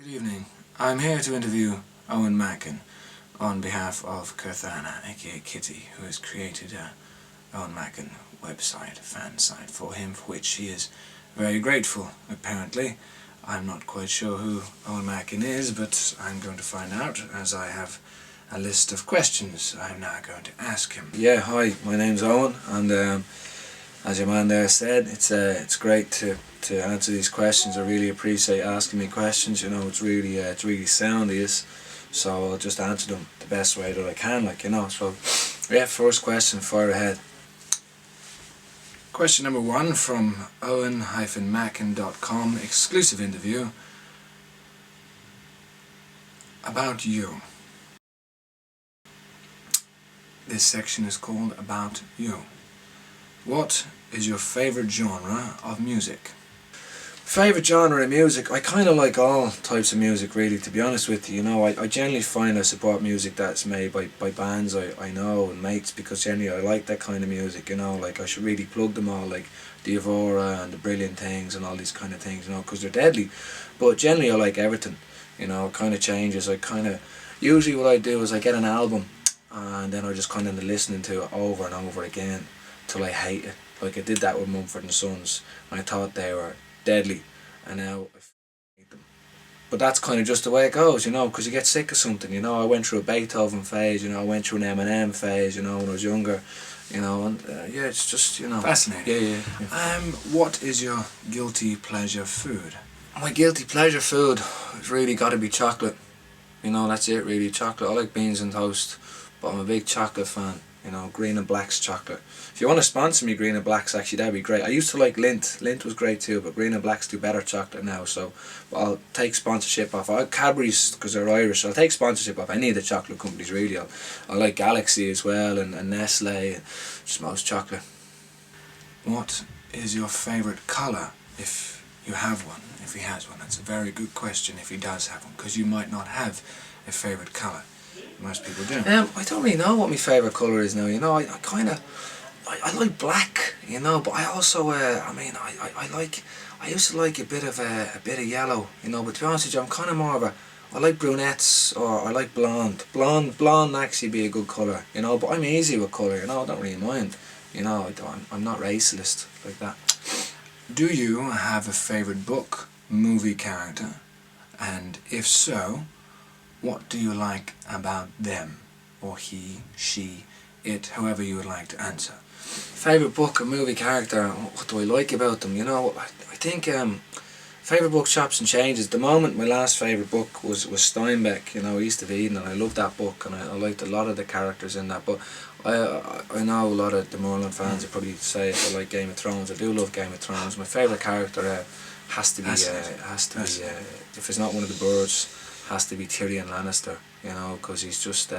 Good evening. I'm here to interview Eoin Macken on behalf of Keerthana, aka Kitty, who has created a Eoin Macken website, fan site for him, for which he is very grateful, apparently. I'm not quite sure who Eoin Macken is, but I'm going to find out as I have a list of questions I'm now going to ask him. Yeah, hi, my name's Eoin, and as your man there said, it's great to answer these questions. I really appreciate asking me questions. You know, it's really sound of this, so I'll just answer them the best way that I can, like, you know. So yeah, first question, fire ahead. Question number 1 from Eoin-Macken.com, exclusive interview about you. This section is called About You. What is your favourite genre of music? Favourite genre of music? I kind of like all types of music, really, to be honest with you. You know, I generally find I support music that's made by bands I know and mates, because generally I like that kind of music, you know. Like, I should really plug them all, like the Evora and the Brilliant Things and all these kind of things, you know, because they're deadly. But generally I like everything, you know. It kind of changes. Usually what I do is I get an album and then I just kind of listening to it over and over again till I hate it. Like, I did that with Mumford and Sons, and I thought they were deadly, and now I hate them. But that's kind of just the way it goes, you know, because you get sick of something, you know. I went through a Beethoven phase, you know, I went through an Eminem phase, you know, when I was younger, you know, and yeah, it's just, you know. Fascinating. Yeah. What is your guilty pleasure food? My guilty pleasure food has really got to be chocolate. You know, that's it, really, chocolate. I like beans and toast, but I'm a big chocolate fan. You know, Green and Black's chocolate. If you want to sponsor me, Green and Black's, actually, that'd be great. I used to like Lindt. Lindt was great too, but Green and Black's do better chocolate now, so I'll take sponsorship off. Cadbury's, because they're Irish, so I'll take sponsorship off any of the chocolate companies, really. I like Galaxy as well, and Nestle, and just most chocolate. What is your favourite colour, if you have one, if he has one? That's a very good question if he does have one, because you might not have a favourite colour. Most people do. I don't really know what my favourite colour is now, you know. I like black, you know, but I also, I used to like a bit of yellow, you know, but to be honest with you, I'm kind of more of I like brunettes, or I like blonde. Blonde actually be a good colour, you know, but I'm easy with colour, you know, I don't really mind, you know, I'm not racist like that. Do you have a favourite book, movie character, and if so, what do you like about them, or he, she, it, however you would like to answer? Favourite book or movie character, what do I like about them? You know, I think favourite book chops and changes. At the moment, my last favourite book was Steinbeck, you know, East of Eden, and I loved that book, and I liked a lot of the characters in that. But I know a lot of the Merlin fans would probably say if I like Game of Thrones. I do love Game of Thrones. My favourite character has to be if it's not one of the birds, has to be Tyrion Lannister, you know, because he's just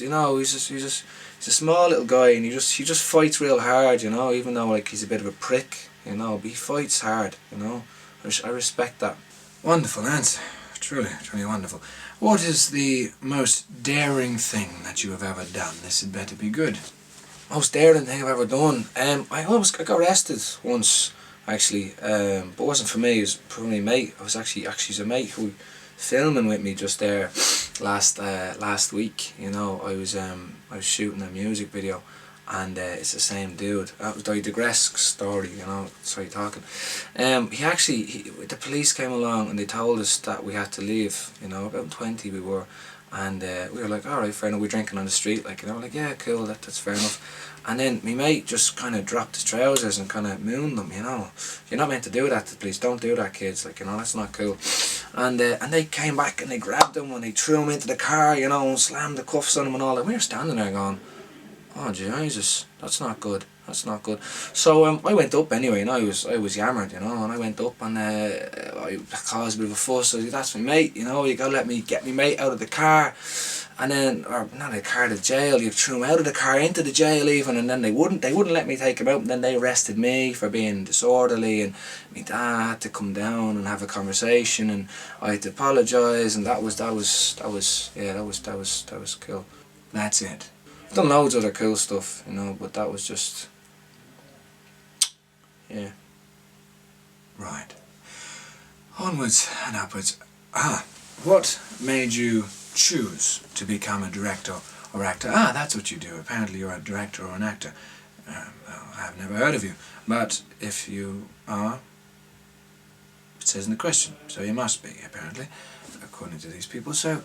you know, he's a small little guy, and he just fights real hard, you know, even though, like, he's a bit of a prick, you know, but he fights hard, you know. I respect that. Wonderful answer, truly wonderful. What is the most daring thing that you have ever done? This had better be good. Most daring thing I've ever done? I got arrested once, actually, but it wasn't for me, it was for my mate. I was actually a mate who filming with me just there last week, you know. I was shooting a music video, and it's the same dude. That was the Gresque story, you know. Sorry, talking. The police came along and they told us that we had to leave, you know, about 20 we were, and we were like, alright, fair enough, we're drinking on the street, like, you know, like, yeah, cool, that's fair enough. And then my mate just kind of dropped his trousers and kind of mooned them, you know. You're not meant to do that to the police, don't do that, kids, like, you know, that's not cool. And they came back and they grabbed him and they threw him into the car, you know, and slammed the cuffs on him and all that. We were standing there going, oh Jesus, that's not good. That's not good. So I went up anyway, and I was yammered, you know, and I went up and I caused a bit of a fuss. So that's my mate, you know. You gotta let me get my mate out of the car, and then, or not the car, to jail. You threw him out of the car into the jail even, and then they wouldn't let me take him out. And then they arrested me for being disorderly, and my dad had to come down and have a conversation, and I had to apologise, and that was cool. That's it. I've done loads of other cool stuff, you know, but that was just, yeah. Right. Onwards and upwards. What made you choose to become a director or actor? That's what you do. Apparently you're a director or an actor. Well, I've never heard of you. But if you are, it says in the question, so you must be, apparently, according to these people. So,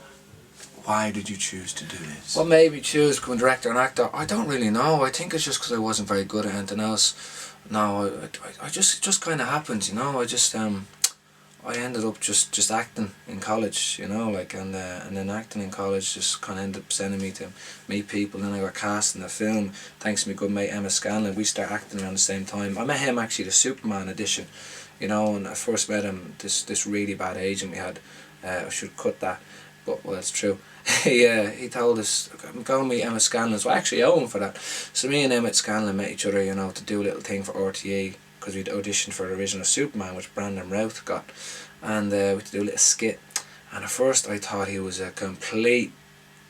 why did you choose to do this? What made me choose to become a director and actor? I don't really know. I think it's just because I wasn't very good at anything else. No, I just kind of happened, you know. I ended up just acting in college, you know, like, and then acting in college just kind of ended up sending me to meet people. Then I got cast in a film, thanks to my good mate Emma Scanlon. We started acting around the same time. I met him actually the Superman edition, you know, and I first met him, this really bad agent we had. I should cut that, but well, it's true. he told us, I'm going to meet Emma Scanlon, so I actually owe him for that. So me and Emma Scanlon met each other, you know, to do a little thing for RTE, because we'd auditioned for the original Superman, which Brandon Routh got, and we had to do a little skit. And at first I thought he was a complete,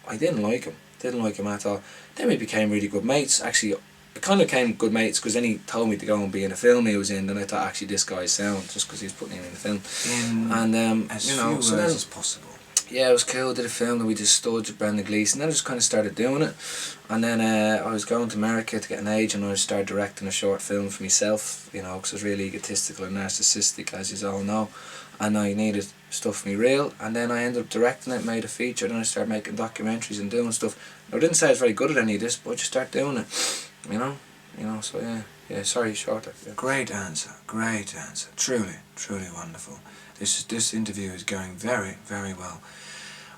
I didn't like him at all. Then we became really good mates. Actually, it kind of became good mates because then he told me to go and be in a film he was in. Then I thought, actually, this guy's sound, just because he was putting him in the film. And as you know, few so words then, as possible. yeah, it was cool. Did a film and we just stood with Brendan Gleeson. Then I just kind of started doing it. And then I was going to America to get an agent, and I started directing a short film for myself, you know, because I was really egotistical and narcissistic, as you all know. And I needed stuff for me real. And then I ended up directing it, made a feature, then I started making documentaries and doing stuff. I didn't say I was very good at any of this, but I just started doing it, you know, so yeah, sorry, shorter. Yeah. Great answer, truly wonderful. This interview is going very, very well.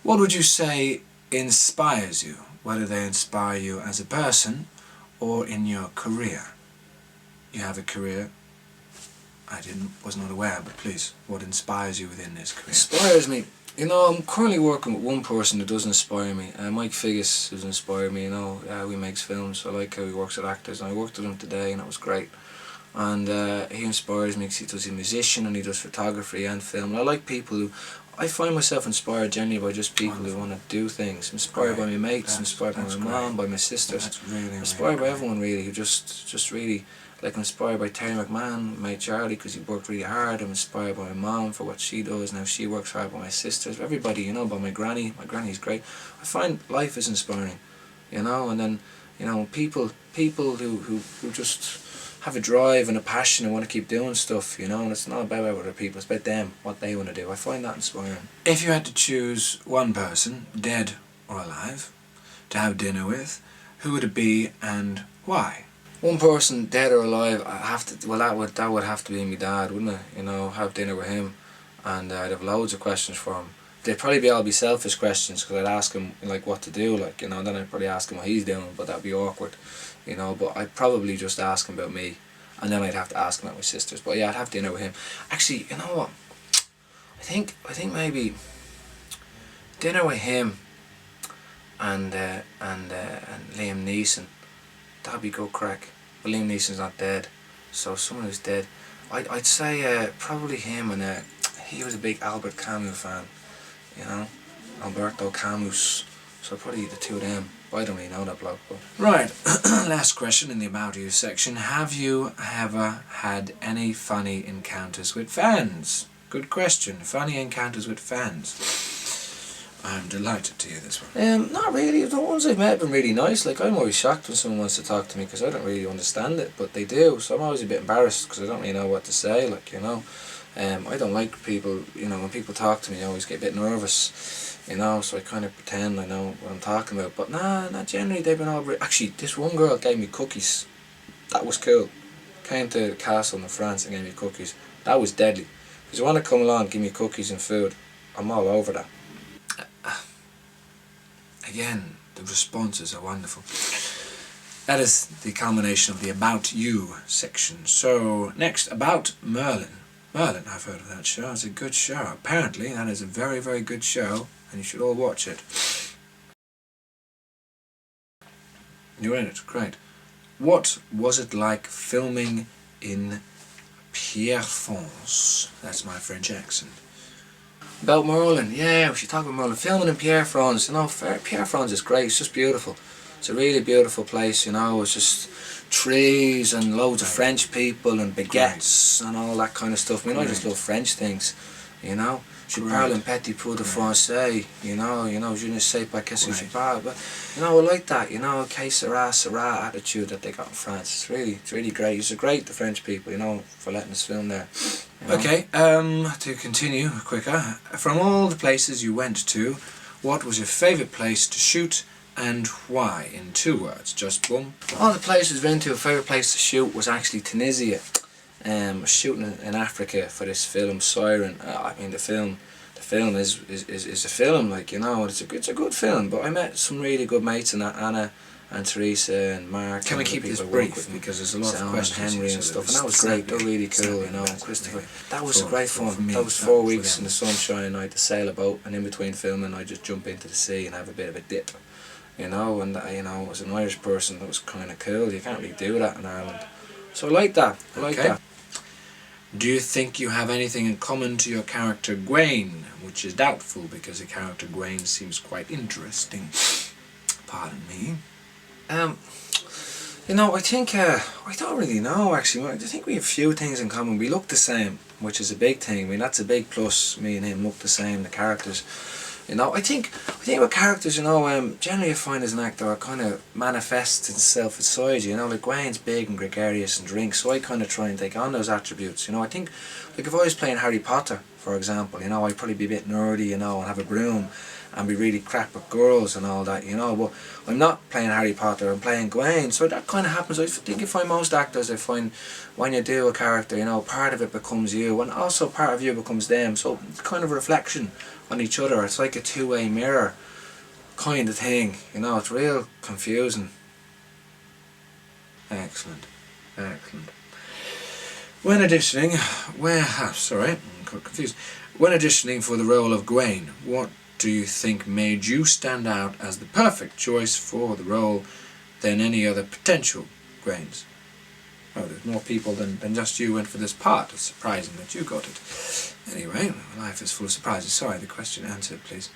What would you say inspires you, whether they inspire you as a person or in your career? You have a career, was not aware, but please, what inspires you within this career? Inspires me, you know, I'm currently working with one person who does inspire me. Mike Figgis does inspire me, you know. He makes films. I like how he works with actors, and I worked with him today and it was great. And he inspires me because he's a musician and he does photography and film. And I like people who, I find myself inspired generally by just people who want to do things. Inspired by my mates, inspired by my mom, by my sisters. That's really, inspired by great. everyone really, who just really, like, I'm inspired by Terry McMahon, my Charlie, because he worked really hard. I'm inspired by my mom for what she does, now she works hard. By my sisters, everybody, you know, by my granny's great. I find life is inspiring, you know. And then, you know, people who just have a drive and a passion and want to keep doing stuff, you know. And it's not about other people, it's about them, what they want to do. I find that inspiring. If you had to choose one person, dead or alive, to have dinner with, who would it be and why? One person, dead or alive, I have to. Well, that would have to be my dad, wouldn't it? You know, have dinner with him, and I'd have loads of questions for him. They'd probably all be selfish questions, because I'd ask him like what to do, like, you know. Then I'd probably ask him what he's doing, but that'd be awkward, you know. But I'd probably just ask him about me, and then I'd have to ask him about my sisters. But yeah, I'd have dinner with him. Actually, you know what? I think maybe dinner with him and Liam Neeson. That'd be good crack. But Liam Neeson's not dead, so someone who's dead. I'd say probably him, and he was a big Albert Camus fan, you know, Alberto Camus. So probably the two of them. But I don't really know that bloke. But. Right, last question in the About You section. Have you ever had any funny encounters with fans? Good question. Funny encounters with fans. I'm delighted to hear this one. Not really. The ones I've met have been really nice. Like, I'm always shocked when someone wants to talk to me, because I don't really understand it, but they do. So I'm always a bit embarrassed because I don't really know what to say. Like, you know, I don't like people. You know, when people talk to me, I always get a bit nervous. You know, so I kind of pretend I know what I'm talking about. But nah, not generally. They've been all. Actually, this one girl gave me cookies. That was cool. Came to the castle in France and gave me cookies. That was deadly. If you want to come along, give me cookies and food, I'm all over that. Again, the responses are wonderful. That is the culmination of the About You section. So, next, about Merlin. Merlin, I've heard of that show. It's a good show. Apparently, that is a very, very good show, and you should all watch it. You're in it, great. What was it like filming in Pierrefonds? That's my French accent. About Merlin, yeah, we should talk about Merlin. Filming in Pierrefonds, you know, Pierrefonds is great, it's just beautiful. It's a really beautiful place, you know. It's just trees and loads of French people and baguettes and all that kind of stuff. I mean, I just love French things. you know. Je Great. parle un petit peu de français, you know, je ne sais pas qu'est-ce que je parle, but, you know, I like that, you know, que sera, sera attitude that they got in France. It's really great. It's great, the French people, you know, for letting us film there. You know? Okay, to continue quicker, from all the places you went to, what was your favourite place to shoot and why? In 2 words, just boom. All the places I've been to, a favourite place to shoot was actually Tunisia. Shooting in Africa for this film Siren. I mean, the film is a film, like, you know, it's a good film. But I met some really good mates in that, Anna and Teresa and Mark. Can we keep this brief, because there's a lot of questions, Henry and stuff, and that was great. They're really cool, you know. Christopher, that was great fun. That was 4 weeks in the sunshine. I had to sail a boat, and in between filming, I just jump into the sea and have a bit of a dip, you know. And you know, as an Irish person, that was kind of cool. You can't really do that in Ireland, so I like that. I like that. Do you think you have anything in common to your character Gawain, which is doubtful because the character Gawain seems quite interesting? Pardon me. You know, I think, I don't really know actually. I think we have few things in common. We look the same, which is a big thing. I mean, that's a big plus. Me and him look the same, the characters. You know, I think with characters, you know, generally I find as an actor, it kind of manifests itself inside you. You know, like Gawain's big and gregarious and drinks, so I kind of try and take on those attributes. You know, I think, like if I was playing Harry Potter, for example, you know, I'd probably be a bit nerdy, you know, and have a broom and be really crap with girls and all that, you know. But I'm not playing Harry Potter, I'm playing Gawain, so that kind of happens. I think you find most actors, I find when you do a character, you know, part of it becomes you, and also part of you becomes them. So it's kind of a reflection on each other. It's like a two-way mirror kind of thing, you know. It's real confusing. Excellent. When auditioning, I'm quite confused. When auditioning for the role of Gawain, what do you think made you stand out as the perfect choice for the role than any other potential Gawains? Oh, there's more people than just you went for this part. It's surprising that you got it. Anyway, life is full of surprises. Sorry, the question answered, please.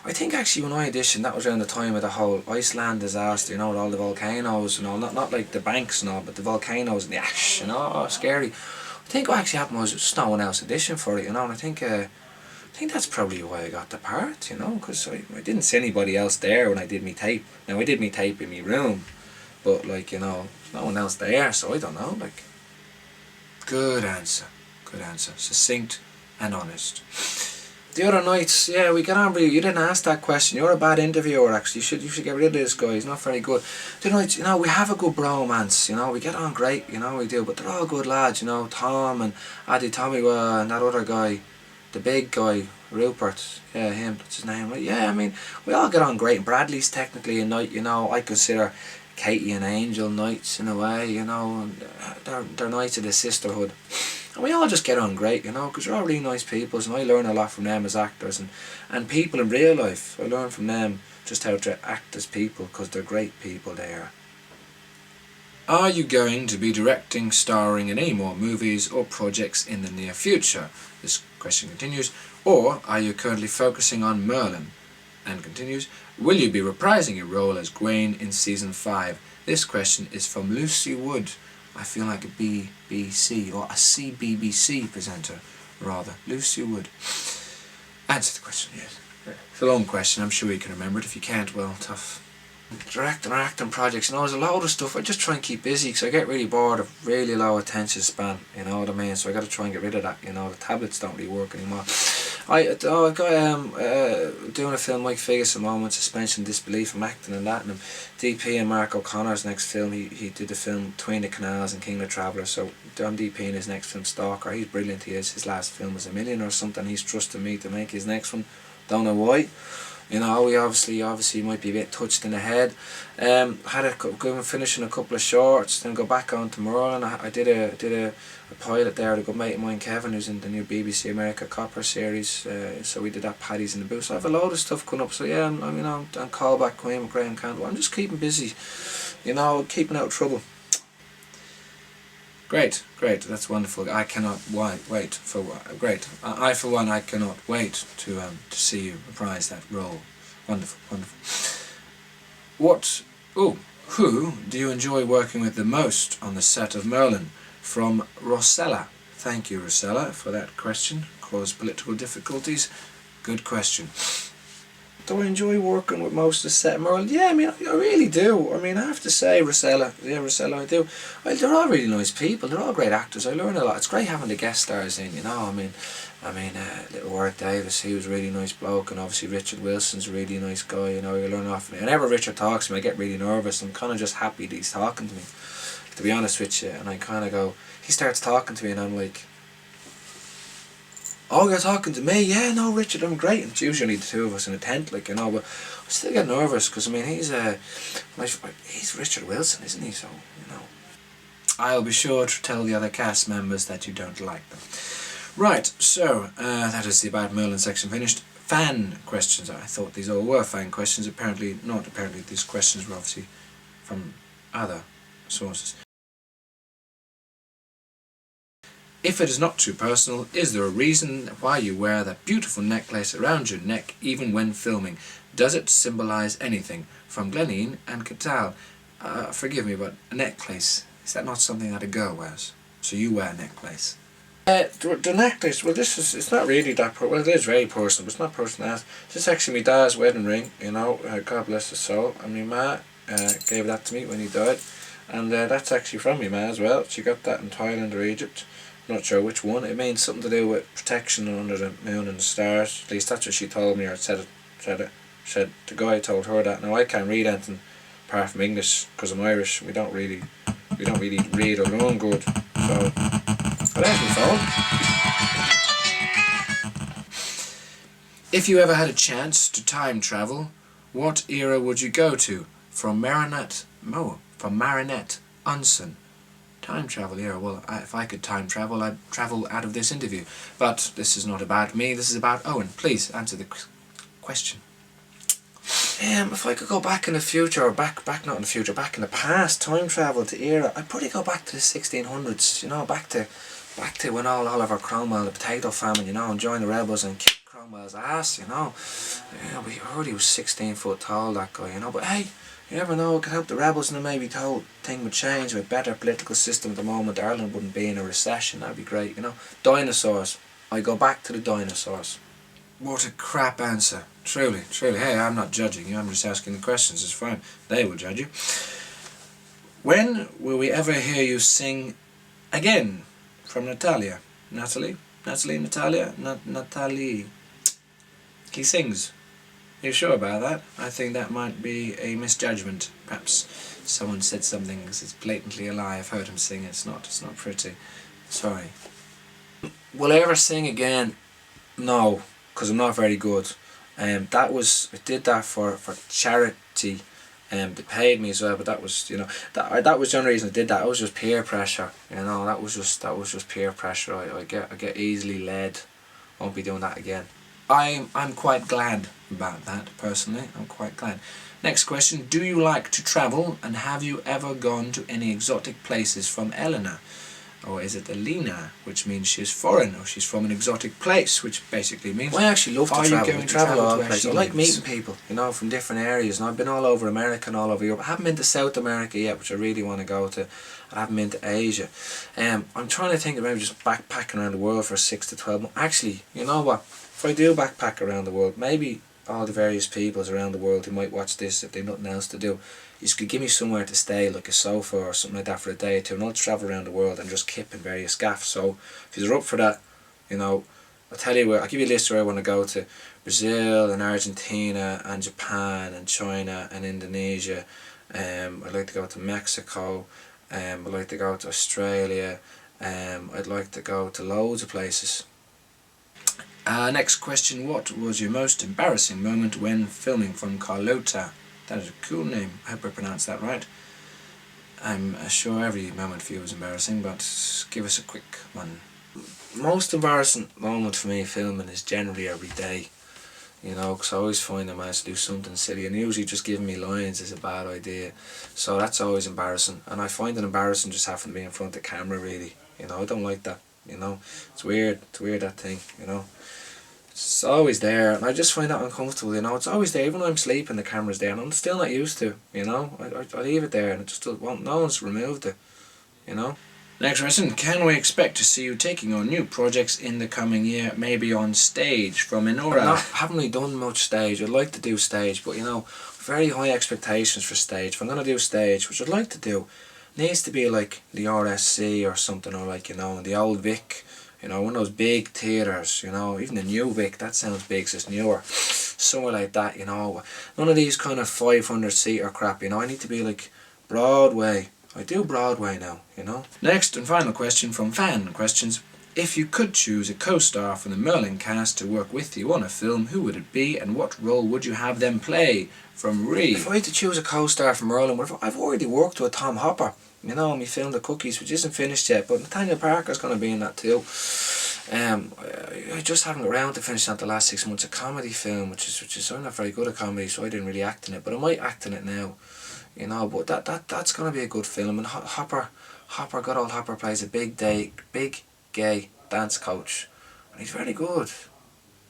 I think actually when I auditioned, that was around the time of the whole Iceland disaster, you know, with all the volcanoes and all, not like the banks and all, but the volcanoes and the ash, you know, scary. I think what actually happened was just no one else auditioned for it, you know, and I think that's probably why I got the part, you know, because I didn't see anybody else there when I did me tape. Now, I did me tape in my room, but, like, you know, no one else there, so I don't know, like. Good answer. Succinct and honest. The other nights, yeah, we get on really. You didn't ask that question. You're a bad interviewer, actually. You should get rid of this guy. He's not very good. The nights, you know, we have a good bromance. You know, we get on great. You know, we do. But they're all good lads. You know, Tom and Addy Tomiwa and that other guy, the big guy, Rupert. Yeah, him. That's his name, right? Yeah, I mean, we all get on great. And Bradley's technically a knight. You know, I consider Katie and Angel knights in a way. You know, and they're knights of the sisterhood. And we all just get on great, you know, because they're all really nice people, and I learn a lot from them as actors, and people in real life. I learn from them just how to act as people, because they're great people, they are. Are you going to be directing, starring in any more movies or projects in the near future? This question continues. Or are you currently focusing on Merlin? And continues. Will you be reprising your role as Gawain in season 5? This question is from Lucy Wood. I feel like a BBC or a CBBC presenter, rather. Lucy Wood. Answer the question, yes. It's a long question, I'm sure you can remember it. If you can't, well, tough. Directing or acting projects, you know, there's a load of stuff. I just try and keep busy because I get really bored of really low attention span, you know what I mean? So I got to try and get rid of that, you know. The tablets don't really work anymore. I got doing a film Mike Figgis at the moment, Suspension of Disbelief. I'm acting in that, and DP in Mark O'Connor's next film. He did the film Between the Canals and King of the Traveller, so I'm DP in his next film, Stalker. He's brilliant, he is. His last film was $1 million or something. He's trusted me to make his next one. Don't know why. You know, he obviously might be a bit touched in the head. Finishing a couple of shorts, then go back on to Merlin. I did a pilot there with a good mate of mine, Kevin, who's in the new BBC America Copper series. So we did that, Paddy's in the Booth. So I have a load of stuff coming up. So yeah, I'm callback Queen with Graham Candle. I'm just keeping busy, you know, keeping out of trouble. Great, that's wonderful. I cannot wait for great. I for one, I cannot wait to see you reprise that role. Wonderful. Who do you enjoy working with the most on the set of Merlin? From Rosella. Thank you, Rosella, for that question. cause political difficulties? Good question. Do I enjoy working with most of the set world? Yeah, I mean, I really do. I mean, I have to say, Rosella, I do. Well, they're all really nice people. They're all great actors. I learn a lot. It's great having the guest stars in, you know. I mean, little Warwick Davis, he was a really nice bloke, and obviously Richard Wilson's a really nice guy. You know, you learn off. Whenever Richard talks to me, I get really nervous. I'm kind of just happy that he's talking to me, to be honest with you. And I kind of go, he starts talking to me, and I'm like, oh, you're talking to me? Yeah, no, Richard, I'm great. And it's usually the two of us in a tent, like, you know, but I still get nervous because, I mean, he's Richard Wilson, isn't he? So, you know. I'll be sure to tell the other cast members that you don't like them. Right, so, that is the About Merlin section finished. Fan questions. I thought these all were fan questions. Apparently not. Apparently these questions were obviously from other sources. If it is not too personal, is there a reason why you wear that beautiful necklace around your neck even when filming? Does it symbolise anything? From Gleneen and Catal. Forgive me, but a necklace, is that not something that a girl wears? So you wear a necklace? The necklace, well, it's not really that, well, it is very personal, but it's not personal. This is actually my dad's wedding ring, you know, God bless his soul, and my ma gave that to me when he died, and that's actually from my ma as well. She got that in Thailand or Egypt. Not sure which one. It means something to do with protection under the moon and the stars. At least that's what she told me, or said the guy told her that. Now I can't read anything apart from English because I'm Irish. We don't really read or learn good. So, there's my phone. If you ever had a chance to time travel, what era would you go to? From Marinette Unson. Time travel era. Well, if I could time travel, I'd travel out of this interview. But this is not about me, this is about Owen. Please answer the question. If I could go back in the future, or back not in the future, back in the past, time travel to era, I'd probably go back to the 1600s, you know, back to when Oliver Cromwell, the potato famine, you know, and joined the rebels and kicked Cromwell's ass, you know. Yeah, we heard he was 16 foot tall, that guy, you know, but hey, you never know, it could help the rebels, and then maybe the whole thing would change with a better political system at the moment. Ireland wouldn't be in a recession, that'd be great, you know. Dinosaurs. I go back to the dinosaurs. What a crap answer. Truly. Hey, I'm not judging you, I'm just asking the questions, it's fine. They will judge you. When will we ever hear you sing again? From Natalia. Natalie? Natalie. He sings. You sure about that? I think that might be a misjudgment. Perhaps someone said something because it's blatantly a lie. I've heard him sing. It's not pretty. Sorry. Will I ever sing again? No, because I'm not very good. I did that for charity. They paid me as well, but that was, you know, that was the only reason I did that. It was just peer pressure. You know, that was just peer pressure. I get easily led. Won't be doing that again. I'm quite glad about that, personally. I'm quite glad. Next question. Do you like to travel, and have you ever gone to any exotic places? From Eleanor. Or is it Alina, which means she's foreign, or she's from an exotic place, which basically means... Well, I actually love to travel. I travel all places. I like meeting people, you know, from different areas. And I've been all over America and all over Europe. I haven't been to South America yet, which I really want to go to. I haven't been to Asia. I'm trying to think of maybe just backpacking around the world for 6 to 12 months. Actually, you know what? If I do backpack around the world, maybe all the various peoples around the world who might watch this, if they've nothing else to do, you could give me somewhere to stay, like a sofa or something like that, for a day or two, and I'll travel around the world and just kip in various gaffs. So if you're up for that, you know, I'll tell you where. I'll give you a list where I want to go to: Brazil and Argentina and Japan and China and Indonesia. I'd like to go to Mexico. I'd like to go to Australia. I'd like to go to loads of places. Next question. What was your most embarrassing moment when filming? From Carlota. That is a cool name. I hope I pronounced that right. I'm sure every moment for you was embarrassing, but give us a quick one. Most embarrassing moment for me filming is generally every day, you know, because I always find I manage to do something silly, and usually just giving me lines is a bad idea, so that's always embarrassing. And I find it embarrassing just having to be in front of the camera, really, you know. I don't like that, you know. It's weird, that thing, you know. It's always there, and I just find that uncomfortable, you know. It's always there, even when I'm sleeping the camera's there, and I'm still not used to, you know. I leave it there, and it just won't, no one's removed it, you know. Next question, can we expect to see you taking on new projects in the coming year, maybe on stage? From Inora. Haven't really done much stage. I'd like to do stage, but very high expectations for stage. If I'm going to do stage, which I'd like to do, it needs to be like the RSC or something, or like, the old Vic, one of those big theatres, even the new Vic, that sounds big, so it's newer. Somewhere like that, none of these kind of 500-seater crap, I need to be like Broadway. I do Broadway now, Next and final question from Fan Questions. If you could choose a co-star from the Merlin cast to work with you on a film, who would it be and what role would you have them play? From Ree. If I had to choose a co-star from Merlin, I've already worked with Tom Hopper. Me film The Cookies, which isn't finished yet, but Nathaniel Parker's going to be in that too. I just haven't got around to finishing out the last 6 months a comedy film, which is I'm not very good at comedy, so I didn't really act in it, but I might act in it now. But that's going to be a good film. And good old Hopper plays a big gay dance coach, and he's very good.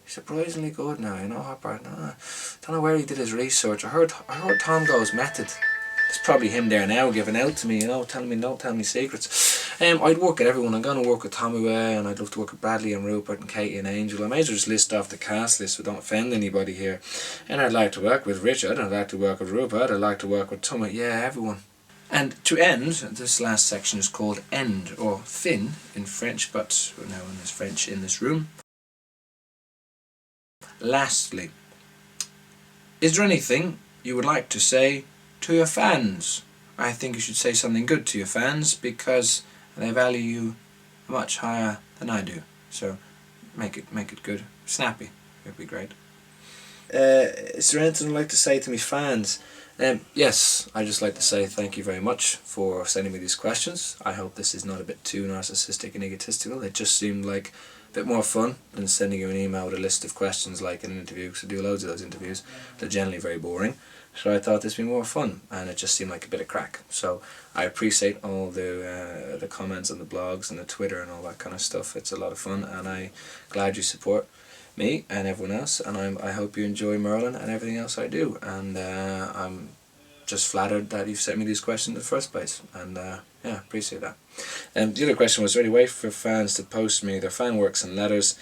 He's surprisingly good now, Hopper. Don't know where he did his research. I heard Tom Go's method. It's probably him there now giving out to me, telling me don't tell me secrets. I'd work at everyone. I'm going to work with Tommy Way, and I'd love to work with Bradley and Rupert and Katie and Angel. I may as well just list off the cast list so don't offend anybody here. And I'd like to work with Richard, I'd like to work with Rupert, I'd like to work with Tommy, everyone. And to end, this last section is called End, or Fin in French, but no one is French in this room. Lastly, is there anything you would like to say to your fans? I think you should say something good to your fans because they value you much higher than I do. So make it good, snappy. It'd be great. Is there anything I'd like to say to my fans? Yes, I'd just like to say thank you very much for sending me these questions. I hope this is not a bit too narcissistic and egotistical. It just seemed like a bit more fun than sending you an email with a list of questions like an interview, because I do loads of those interviews. They're generally very boring. So I thought this would be more fun, and it just seemed like a bit of crack. So I appreciate all the comments on the blogs and the Twitter and all that kind of stuff. It's a lot of fun, and I'm glad you support me and everyone else, and I hope you enjoy Merlin and everything else I do, and I'm just flattered that you've sent me these questions in the first place, and appreciate that. The other question was, is there any way for fans to post me their fan works and letters?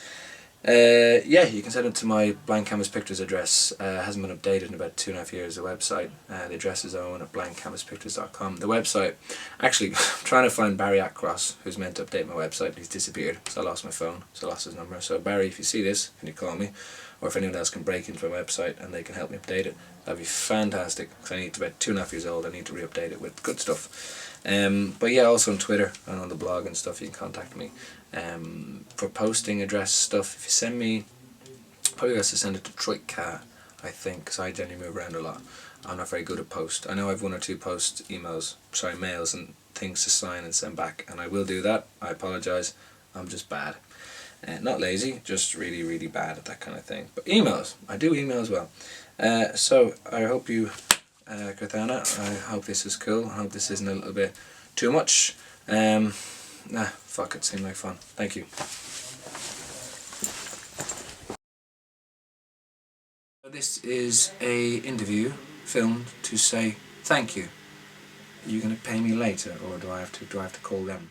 You can send it to my Blank Canvas Pictures address. Hasn't been updated in about 2.5 years, the website. The address is owen@blankcanvaspictures.com. The website, actually, I'm trying to find Barry Atcross, who's meant to update my website. He's disappeared, so I lost my phone, so I lost his number. So Barry, if you see this, can you call me? Or if anyone else can break into my website and they can help me update it, that'd be fantastic, because I need to, about 2.5 years old, I need to re-update it with good stuff. But yeah, also on Twitter and on the blog and stuff, you can contact me. For posting address stuff, if you send me, probably best to send it to Troika, I think, because I generally move around a lot. I'm not very good at post. I know I've 1 or 2 mails and things to sign and send back, and I will do that. I apologise, I'm just bad. Not lazy, just really, really bad at that kind of thing. But emails, I do email as well. So I hope you, Keerthana, I hope this is cool. I hope this isn't a little bit too much. Fuck it, seemed like fun. Thank you. This is a interview filmed to say thank you. Are you going to pay me later, or do I have to call them?